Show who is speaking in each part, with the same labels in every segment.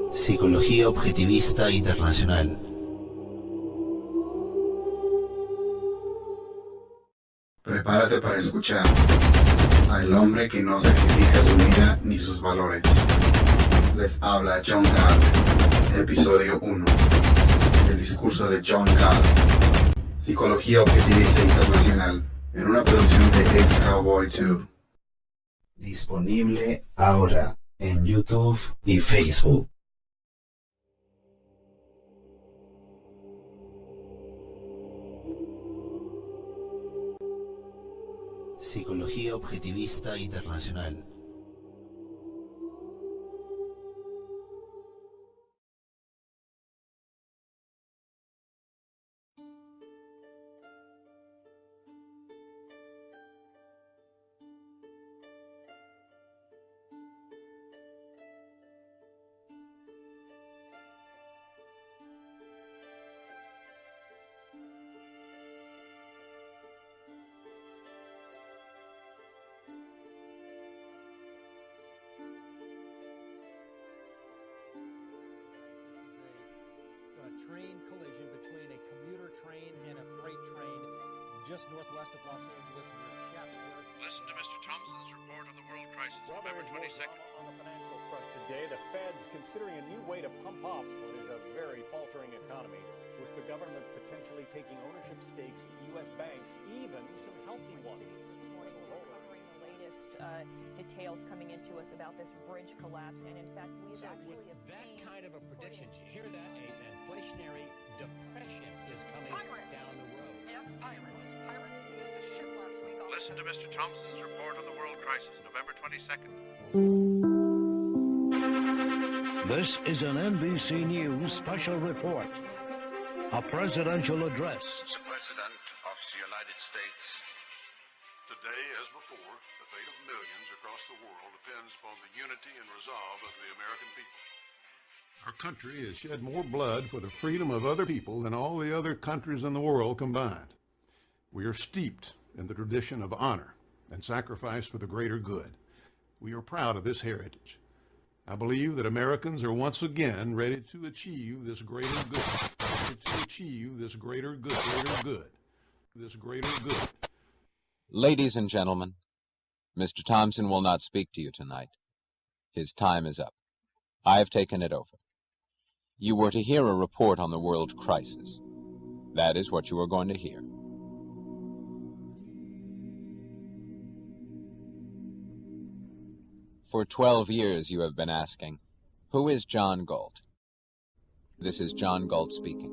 Speaker 1: Psicología objetivista internacional.
Speaker 2: Prepárate para escuchar al hombre que no sacrifica su vida ni sus valores. Les habla John Galt, Episodio 1. El discurso de John Galt. Psicología objetivista internacional, en una producción de Ex-Cowboy 2.
Speaker 1: Disponible ahora en YouTube y Facebook. Psicología objetivista internacional.
Speaker 3: Train collision between a commuter train and a freight train just northwest of Los Angeles near Chatsworth.
Speaker 4: Listen to Mr. Thompson's report on the world crisis, November 22nd.
Speaker 5: On the financial front today, the Fed's considering a new way to pump up what is a very faltering economy, with the government potentially taking ownership stakes in U.S. banks, even some healthy ones.
Speaker 6: This morning we're covering the latest details coming into us about this bridge collapse, and in fact we've actually
Speaker 3: With that kind of a prediction, you hear that? An inflationary depression is coming down the road.
Speaker 6: Yes, pirates. Pirates seized a ship last week.
Speaker 4: Listen to Mr. Thompson's report on the world crisis, November 22nd.
Speaker 7: This is an NBC News special report. A presidential address.
Speaker 4: The President of the United States.
Speaker 8: Today, as before, the fate of millions across the world depends upon the unity and resolve of the American people. Our country has shed more blood for the freedom of other people than all the other countries in the world combined. We are steeped in the tradition of honor and sacrifice for the greater good. We are proud of this heritage. I believe that Americans are once again ready to achieve this greater good. This greater good.
Speaker 9: Ladies and gentlemen, Mr. Thompson will not speak to you tonight. His time is up. I have taken it over. You were to hear a report on the world crisis. That is what you are going to hear. For 12 years you have been asking, who is John Galt? This is John Galt speaking.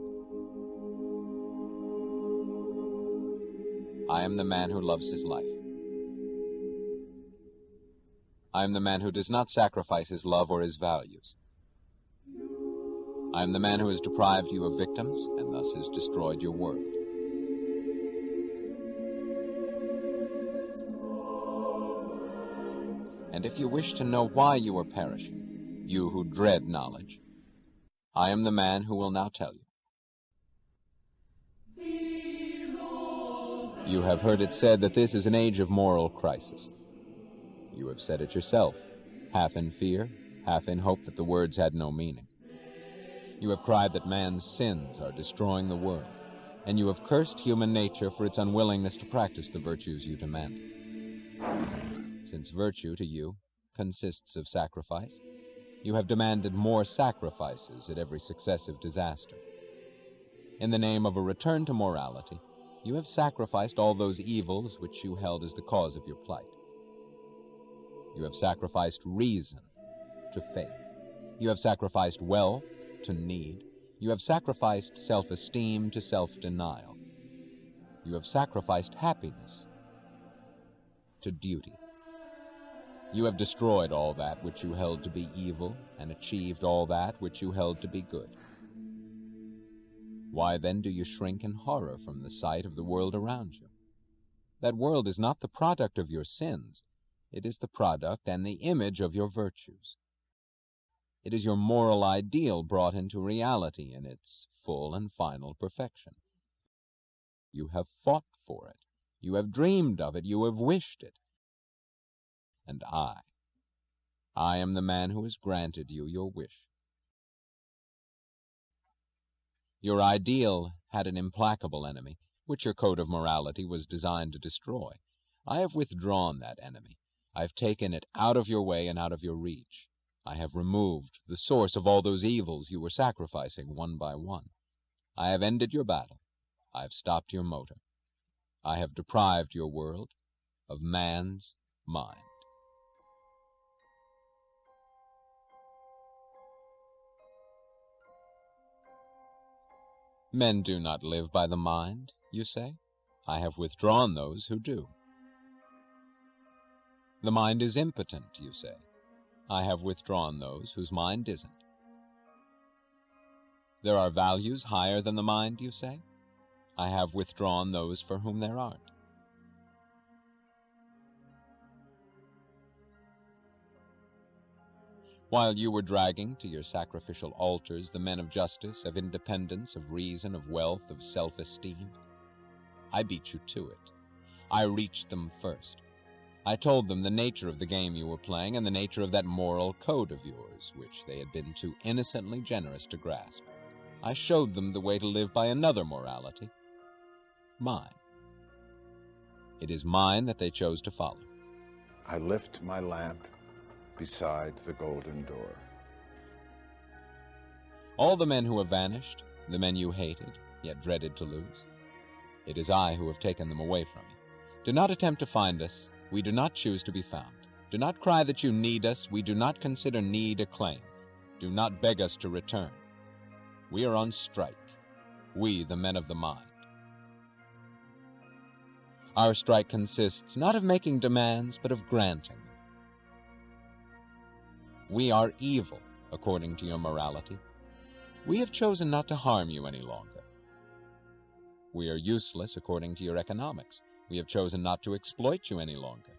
Speaker 9: I am the man who loves his life. I am the man who does not sacrifice his love or his values. I am the man who has deprived you of victims and thus has destroyed your world. And if you wish to know why you are perishing, you who dread knowledge, I am the man who will now tell you. You have heard it said that this is an age of moral crisis. You have said it yourself, half in fear, half in hope that the words had no meaning. You have cried that man's sins are destroying the world, and you have cursed human nature for its unwillingness to practice the virtues you demand. Since virtue to you consists of sacrifice, you have demanded more sacrifices at every successive disaster. In the name of a return to morality, you have sacrificed all those evils which you held as the cause of your plight. You have sacrificed reason to faith. You have sacrificed wealth to need. You have sacrificed self-esteem to self-denial. You have sacrificed happiness to duty. You have destroyed all that which you held to be evil and achieved all that which you held to be good. Why then do you shrink in horror from the sight of the world around you? That world is not the product of your sins. It is the product and the image of your virtues. It is your moral ideal brought into reality in its full and final perfection. You have fought for it. You have dreamed of it. You have wished it. And I am the man who has granted you your wish. Your ideal had an implacable enemy, which your code of morality was designed to destroy. I have withdrawn that enemy. I have taken it out of your way and out of your reach. I have removed the source of all those evils you were sacrificing one by one. I have ended your battle. I have stopped your motor. I have deprived your world of man's mind. Men do not live by the mind, you say. I have withdrawn those who do. The mind is impotent, you say. I have withdrawn those whose mind isn't. There are values higher than the mind, you say. I have withdrawn those for whom there aren't. While you were dragging to your sacrificial altars the men of justice, of independence, of reason, of wealth, of self-esteem, I beat you to it. I reached them first. I told them the nature of the game you were playing and the nature of that moral code of yours, which they had been too innocently generous to grasp. I showed them the way to live by another morality, mine. It is mine that they chose to follow.
Speaker 10: I lift my lamp beside the golden door.
Speaker 9: All the men who have vanished, the men you hated, yet dreaded to lose, it is I who have taken them away from you. Do not attempt to find us. We do not choose to be found. Do not cry that you need us. We do not consider need a claim. Do not beg us to return. We are on strike. We, the men of the mind. Our strike consists not of making demands, but of granting them. We are evil, according to your morality. We have chosen not to harm you any longer. We are useless, according to your economics. We have chosen not to exploit you any longer.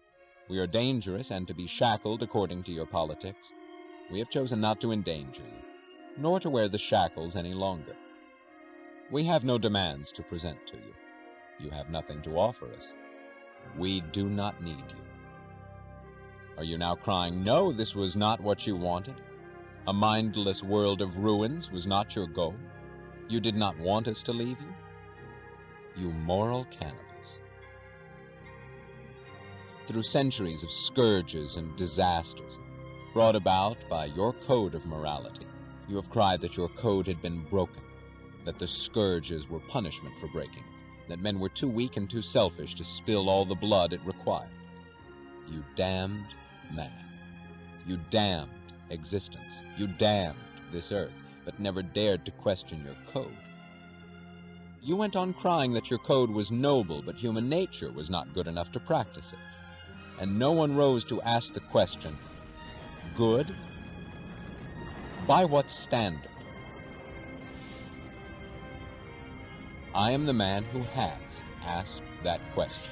Speaker 9: We are dangerous and to be shackled, according to your politics. We have chosen not to endanger you, nor to wear the shackles any longer. We have no demands to present to you. You have nothing to offer us. We do not need you. Are you now crying, no, this was not what you wanted? A mindless world of ruins was not your goal? You did not want us to leave you? You moral cannibals. Through centuries of scourges and disasters, brought about by your code of morality, you have cried that your code had been broken, that the scourges were punishment for breaking it, that men were too weak and too selfish to spill all the blood it required. You damned man. You damned existence. You damned this earth, but never dared to question your code. You went on crying that your code was noble, but human nature was not good enough to practice it. And no one rose to ask the question, good? By what standard? I am the man who has asked that question.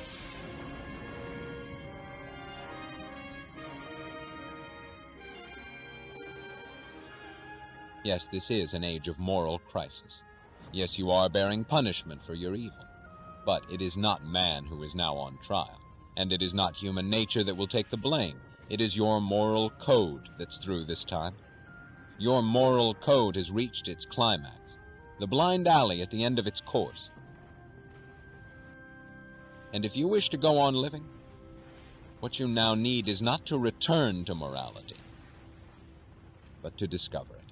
Speaker 9: Yes, this is an age of moral crisis. Yes, you are bearing punishment for your evil. But it is not man who is now on trial, and it is not human nature that will take the blame. It is your moral code that's through this time. Your moral code has reached its climax, the blind alley at the end of its course. And if you wish to go on living, what you now need is not to return to morality, but to discover it.